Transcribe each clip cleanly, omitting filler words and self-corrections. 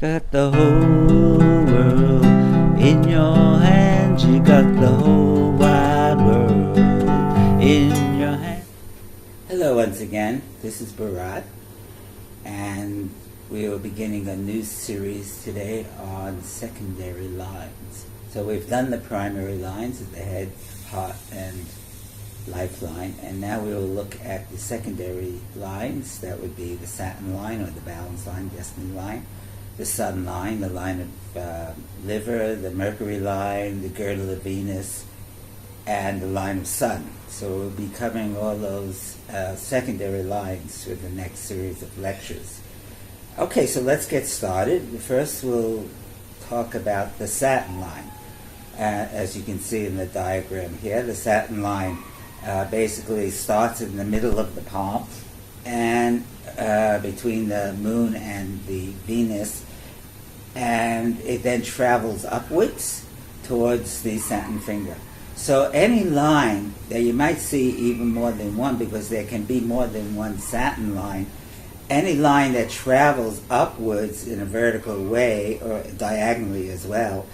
Got the whole world in your hands. You got the whole wide world in your hands. Hello once again. This is Bharat, and we are beginning a new series today on secondary lines. So we've done the primary lines at the head, heart, and lifeline, and now we will look at the secondary lines. That would be the Saturn line, or the balance line, destiny line, the Sun line, the line of liver, the Mercury line, the girdle of Venus, and the line of Sun. So we'll be covering all those secondary lines for the next series of lectures. Okay, so let's get started. First we'll talk about the Saturn line. As you can see in the diagram here, the Saturn line basically starts in the middle of the palm and between the moon and the Venus, and it then travels upwards towards the Saturn finger. So any line that you might see even more than one, because there can be more than one Saturn line, any line that travels upwards in a vertical way or diagonally as well,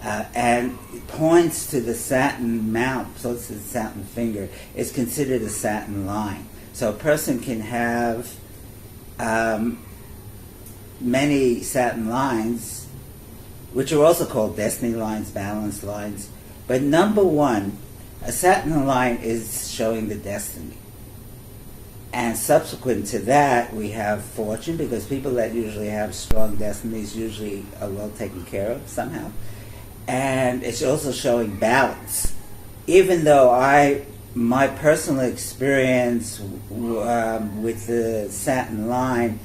and points to the Saturn mount, so it's the Saturn finger, is considered a Saturn line. So a person can have many Saturn lines, which are also called destiny lines, balance lines. But number one, a Saturn line is showing the destiny. And subsequent to that, we have fortune, because people that usually have strong destinies usually are well taken care of somehow. And it's also showing balance. Even though my personal experience with the Saturn line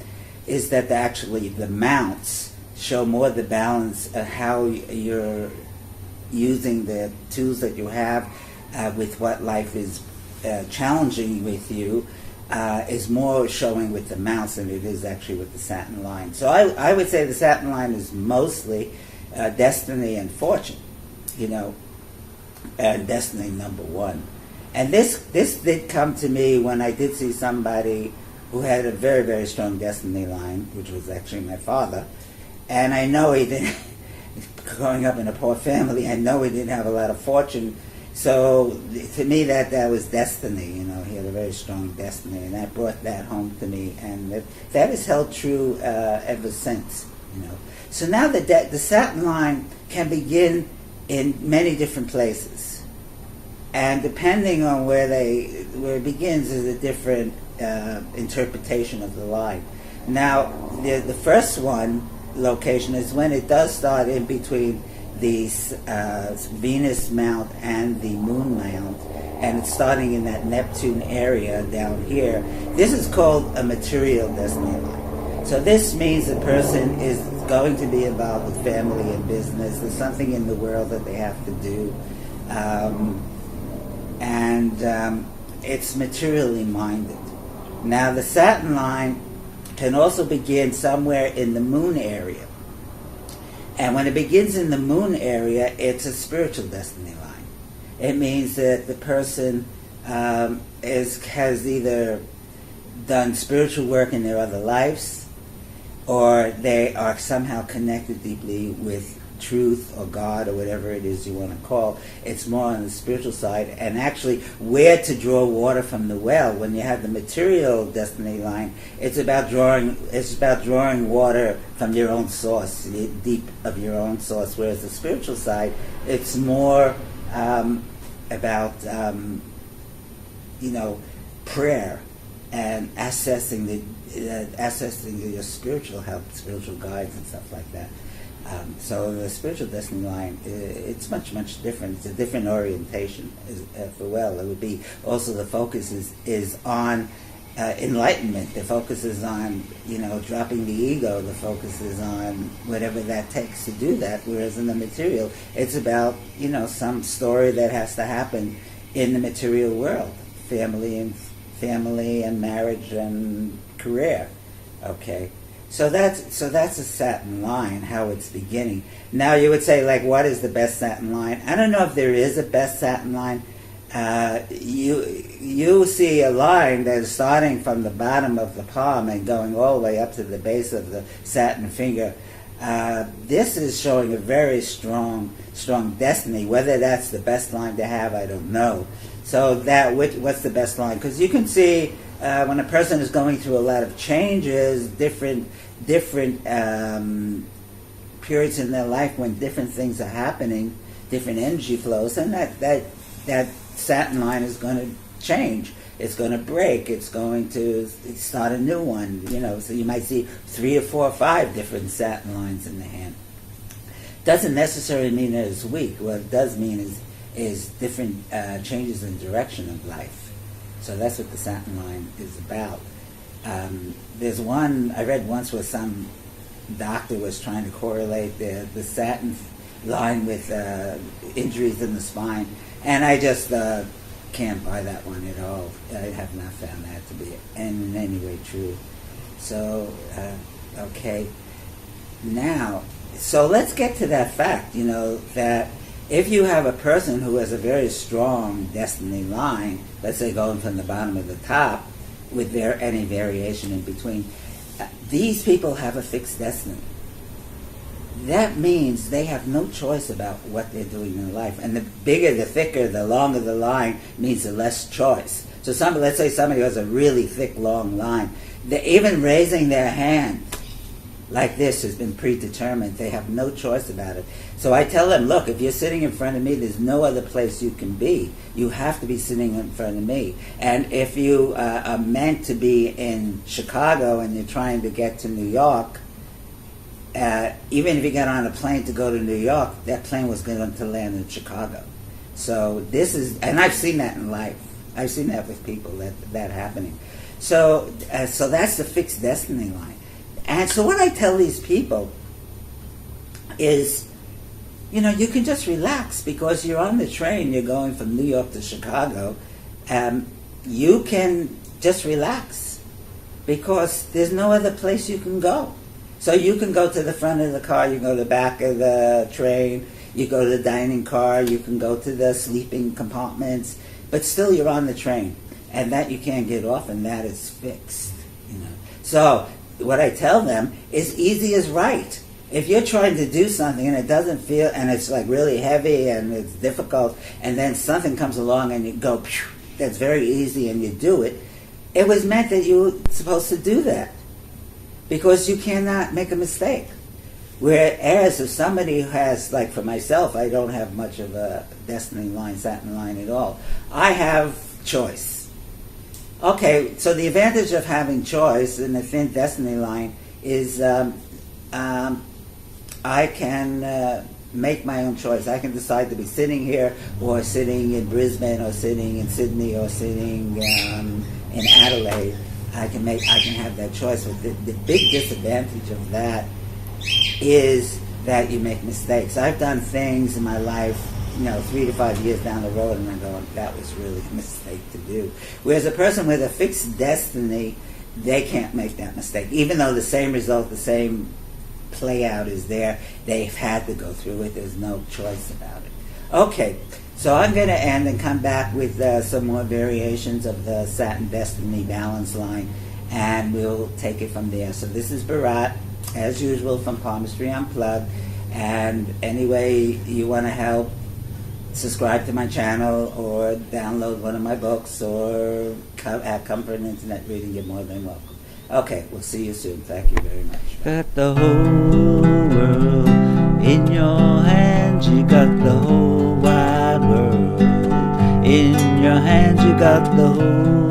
is that actually the mounts show more the balance of how you're using the tools that you have with what life is challenging with you, is more showing with the mounts than it is actually with the Saturn line. So I would say the Saturn line is mostly destiny and fortune, and destiny number one. And this did come to me when I did see somebody who had a very, very strong destiny line, which was actually my father. And I know he didn't, growing up in a poor family, I know he didn't have a lot of fortune. So to me that was destiny, he had a very strong destiny, and that brought that home to me. And that has held true ever since, So now the Saturn line can begin in many different places, and depending on where it begins is a different interpretation of the line. Now, the first location is when it does start in between the Venus mount and the Moon mount, and it's starting in that Neptune area down here. This is called a material destiny line. So this means the person is going to be involved with family and business. There's something in the world that they have to do. And it's materially minded. Now the Saturn line can also begin somewhere in the Moon area. And when it begins in the Moon area, it's a spiritual destiny line. It means that the person has either done spiritual work in their other lives, or they are somehow connected deeply with truth or God or whatever it is you want to call. It's more on the spiritual side, and actually where to draw water from the well. When you have the material destiny line, it's about drawing water from your own source, the deep of your own source. Whereas the spiritual side, it's more about prayer and accessing your spiritual help, spiritual guides and stuff like that. So the spiritual destiny line, it's much, much different. It's a different orientation for well. It would be also the focus is on enlightenment. The focus is on, dropping the ego. The focus is on whatever that takes to do that. Whereas in the material, it's about, some story that has to happen in the material world. Family and marriage and career. Okay. So that's a Saturn line, how it's beginning. Now you would say, what is the best Saturn line? I don't know if there is a best Saturn line. You see a line that is starting from the bottom of the palm and going all the way up to the base of the Saturn finger. This is showing a very strong destiny. Whether that's the best line to have, I don't know. So what's the best line? Because you can see when a person is going through a lot of changes, different periods in their life when different things are happening, different energy flows, and that Saturn line is going to change. It's going to break. It's going to start a new one. So you might see 3 or 4 or 5 different Saturn lines in the hand. Doesn't necessarily mean that it's weak. What it does mean is different changes in direction of life. So that's what the Saturn line is about. There's one I read once where some doctor was trying to correlate the Saturn line with injuries in the spine, and I just can't buy that one at all. I have not found that to be in any way true. So, okay. Now, so let's get to that fact, that if you have a person who has a very strong destiny line, let's say going from the bottom to the top, with any variation in between, these people have a fixed destiny. That means they have no choice about what they're doing in life. And the bigger, the thicker, the longer the line means the less choice. So let's say somebody who has a really thick, long line, even raising their hand like this has been predetermined. They have no choice about it. So I tell them, look, if you're sitting in front of me, there's no other place you can be. You have to be sitting in front of me. And if you are meant to be in Chicago and you're trying to get to New York, even if you get on a plane to go to New York, that plane was going to land in Chicago. So this is, and I've seen that in life. I've seen that with people, that happening. So that's the fixed destiny line. And so what I tell these people is, you can just relax because you're on the train, you're going from New York to Chicago. You can just relax because there's no other place you can go. So you can go to the front of the car, you go to the back of the train, you go to the dining car, you can go to the sleeping compartments, but still you're on the train. And that you can't get off, and that is fixed. So what I tell them is easy is right. If you're trying to do something and it doesn't feel, and it's like really heavy and it's difficult, and then something comes along and you go, phew, that's very easy, and you do it, it was meant that you were supposed to do that. Because you cannot make a mistake. Whereas if somebody who has, like for myself, I don't have much of a destiny line, Saturn line at all. I have choice. Okay, so the advantage of having choice in a thin destiny line is I can make my own choice. I can decide to be sitting here or sitting in Brisbane or sitting in Sydney or sitting in Adelaide. I can have that choice. But the big disadvantage of that is that you make mistakes. I've done things in my life, 3 to 5 years down the road, and I'm going, that was really a mistake to do. Whereas a person with a fixed destiny, they can't make that mistake. Even though the same result, the same play out is there, they've had to go through it. There's no choice about it. Okay. So I'm going to end and come back with some more variations of the Saturn Destiny Balance line, and we'll take it from there. So this is Bharat, as usual, from Palmistry Unplugged. And anyway, you want to help, subscribe to my channel or download one of my books or have comfort in internet reading, you're more than welcome. Okay, we'll see you soon. Thank you very much. Got the whole world in your hands. You got the whole wide world in your hands. You got the whole